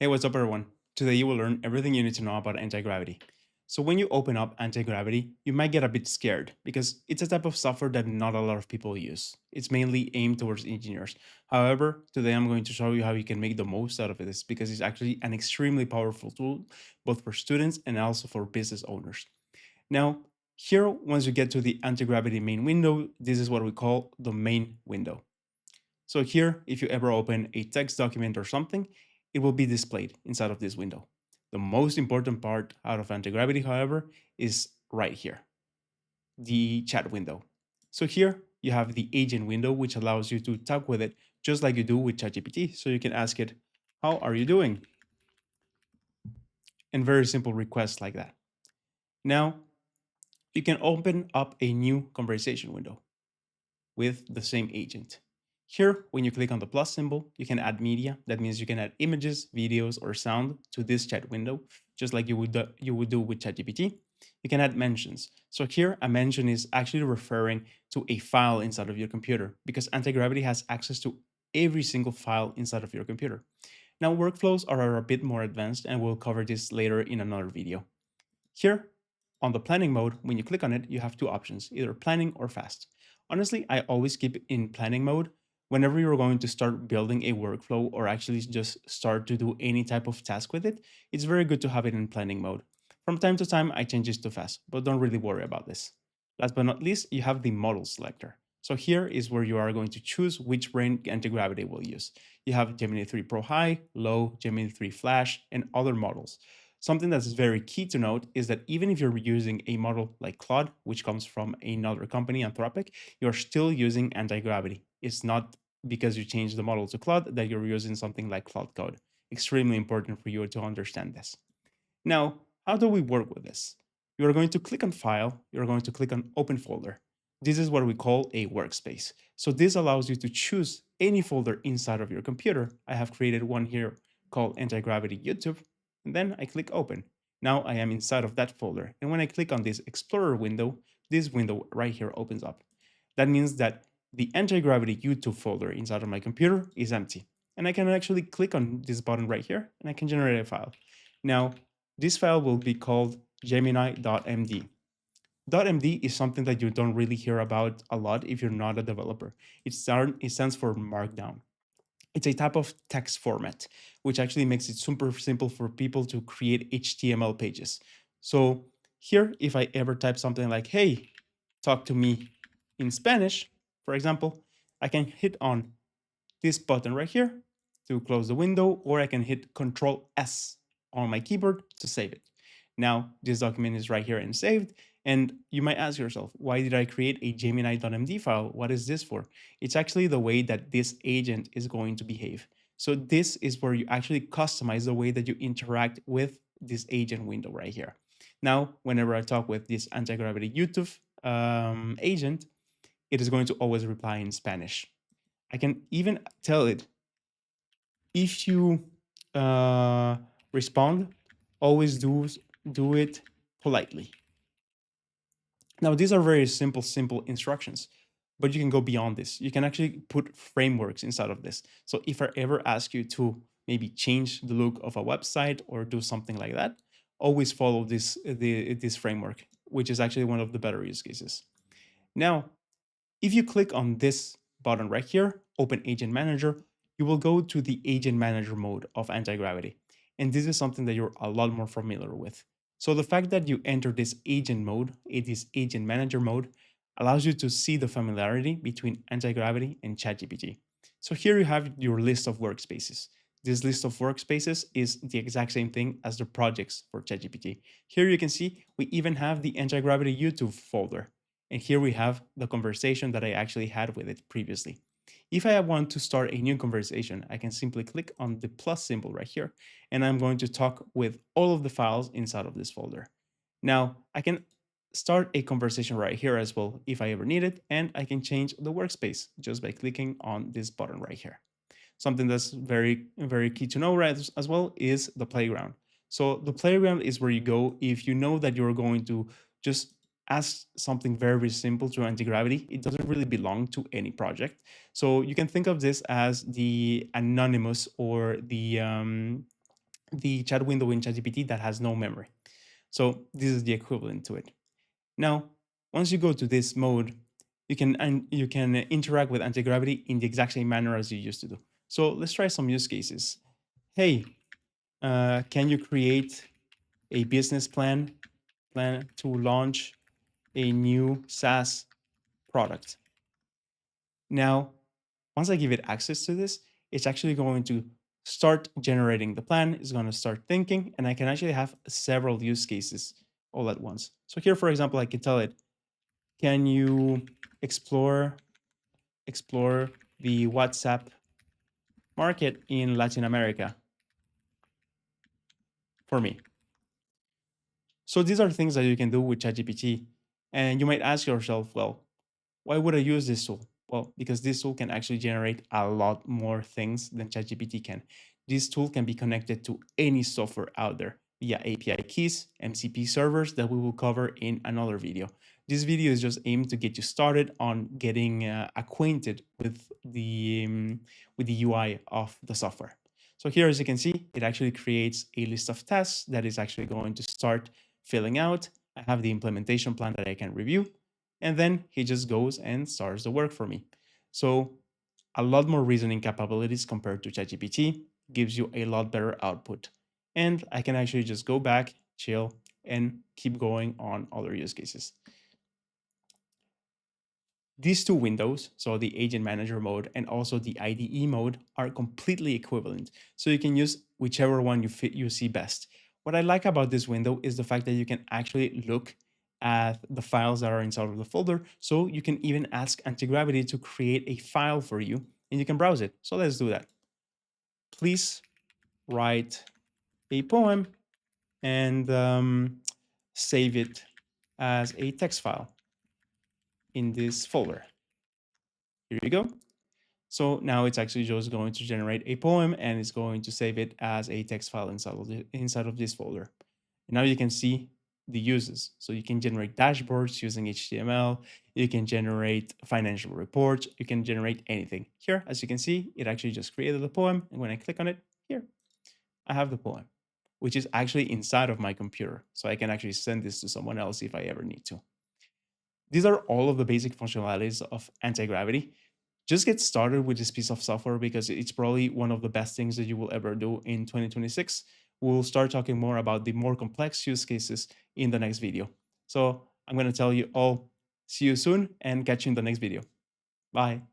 Hey, what's up, everyone? Today you will learn everything you need to know about anti-gravity. So when you open up anti-gravity, you might get a bit scared because it's a type of software that not a lot of people use. It's mainly aimed towards engineers. However, today I'm going to show you how you can make the most out of this because it's actually an extremely powerful tool, both for students and also for business owners. Now, here, once you get to the anti-gravity main window, this is what we call the main window. So here, if you ever open a text document or something, it will be displayed inside of this window. The most important part out of anti-gravity, however, is right here, the chat window. So here you have the agent window, which allows you to talk with it just like you do with ChatGPT. So you can ask it, how are you doing? And very simple requests like that. Now, you can open up a new conversation window with the same agent. Here, when you click on the plus symbol, you can add media. That means you can add images, videos, or sound to this chat window, just like you would do with ChatGPT. You can add mentions. So here, a mention is actually referring to a file inside of your computer because Antigravity has access to every single file inside of your computer. Now, workflows are a bit more advanced, and we'll cover this later in another video. Here, on the planning mode, when you click on it, you have two options, either planning or fast. Honestly, I always keep in planning mode. Whenever you're going to start building a workflow or actually just start to do any type of task with it, it's very good to have it in planning mode. From time to time, I change this to fast, but don't really worry about this. Last but not least, you have the model selector. So here is where you are going to choose which brain anti-gravity will use. You have Gemini 3 Pro High, Low, Gemini 3 Flash, and other models. Something that's very key to note is that even if you're using a model like Claude, which comes from another company, Anthropic, you're still using anti-gravity. It's not because you change the model to Claude that you're using something like Claude Code. Extremely important for you to understand this. Now, how do we work with this? You're going to click on File, you're going to click on Open Folder. This is what we call a workspace. So this allows you to choose any folder inside of your computer. I have created one here called Anti-Gravity YouTube, and then I click Open. Now I am inside of that folder, and when I click on this Explorer window, this window right here opens up. That means that the Anti-Gravity YouTube folder inside of my computer is empty. And I can actually click on this button right here, and I can generate a file. Now, this file will be called gemini.md. .md is something that you don't really hear about a lot if you're not a developer. It stands for Markdown. It's a type of text format, which actually makes it super simple for people to create HTML pages. So here, if I ever type something like, hey, talk to me in Spanish, for example, I can hit on this button right here to close the window, or I can hit Control S on my keyboard to save it. Now, this document is right here and saved. And you might ask yourself, why did I create a Gemini.md file? What is this for? It's actually the way that this agent is going to behave. So this is where you actually customize the way that you interact with this agent window right here. Now, whenever I talk with this anti-gravity YouTube agent, it is going to always reply in Spanish. I can even tell it, if you respond, always do it politely. Now, these are very simple instructions, but you can go beyond this. You can actually put frameworks inside of this. So if I ever ask you to maybe change the look of a website or do something like that, always follow this framework, which is actually one of the better use cases. Now, if you click on this button right here, Open Agent Manager, you will go to the Agent Manager mode of Antigravity. And this is something that you're a lot more familiar with. So the fact that you enter this agent mode, this agent manager mode, allows you to see the familiarity between Antigravity and ChatGPT. So here you have your list of workspaces. This list of workspaces is the exact same thing as the projects for ChatGPT. Here you can see we even have the Antigravity YouTube folder. And here we have the conversation that I actually had with it previously. If I want to start a new conversation, I can simply click on the plus symbol right here, and I'm going to talk with all of the files inside of this folder. Now, I can start a conversation right here as well if I ever need it, and I can change the workspace just by clicking on this button right here. Something that's very key to know right as well is the playground. So the playground is where you go if you know that you're going to just ask something very simple to anti-gravity. It doesn't really belong to any project. So you can think of this as the anonymous or the the chat window in ChatGPT that has no memory. So this is the equivalent to it. Now, once you go to this mode, you can interact with Antigravity in the exact same manner as you used to do. So let's try some use cases. Hey, can you create a business plan to launch a new SaaS product? Now, once I give it access to this, it's actually going to start generating the plan, it's going to start thinking, and I can actually have several use cases all at once. So here, for example, I can tell it, can you explore the WhatsApp market in Latin America for me? So these are things that you can do with ChatGPT. And you might ask yourself, well, why would I use this tool? Well, because this tool can actually generate a lot more things than ChatGPT can. This tool can be connected to any software out there via API keys, MCP servers that we will cover in another video. This video is just aimed to get you started on getting acquainted with the UI of the software. So here, as you can see, it actually creates a list of tasks that is actually going to start filling out. I have the implementation plan that I can review, and then he just goes and starts the work for me. So a lot more reasoning capabilities compared to ChatGPT, gives you a lot better output. And I can actually just go back, chill, and keep going on other use cases. These two windows, so the agent manager mode and also the IDE mode, are completely equivalent. So you can use whichever one you see best. What I like about this window is the fact that you can actually look at the files that are inside of the folder. So you can even ask Antigravity to create a file for you and you can browse it. So let's do that. Please write a poem and save it as a text file in this folder. Here you go. So now it's actually just going to generate a poem and it's going to save it as a text file inside of this folder. And now you can see the uses. So you can generate dashboards using HTML. You can generate financial reports. You can generate anything. Here, as you can see, it actually just created a poem. And when I click on it, here, I have the poem, which is actually inside of my computer. So I can actually send this to someone else if I ever need to. These are all of the basic functionalities of Antigravity. Just get started with this piece of software because it's probably one of the best things that you will ever do in 2026. We'll start talking more about the more complex use cases in the next video. So I'm going to tell you all, see you soon and catch you in the next video. Bye.